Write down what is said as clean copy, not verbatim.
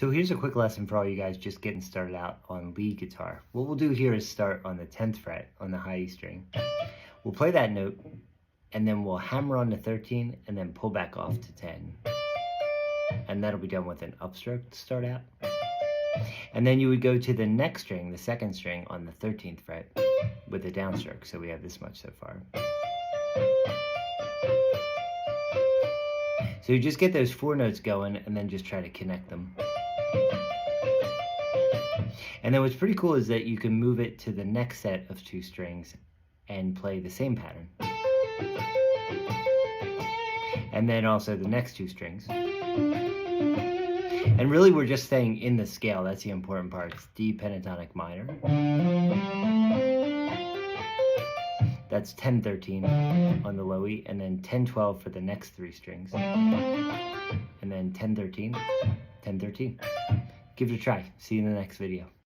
So here's a quick lesson for all you guys just getting started out on lead guitar. What we'll do here is start on the 10th fret on the high E string. We'll play that note, and then we'll hammer on the 13 and then pull back off to 10. And that'll be done with an upstroke to start out. And then you would go to the next string, the second string on the 13th fret with a downstroke. So we have this much so far. So you just get those 4 notes going and then just try to connect them. And then what's pretty cool is that you can move it to the next set of 2 strings and play the same pattern. And then also the next 2 strings. And really we're just staying in the scale. That's the important part. It's D Pentatonic Minor. That's 10-13 on the low E, and then 10-12 for the next 3 strings. And then 10-13, 10-13. Give it a try. See you in the next video.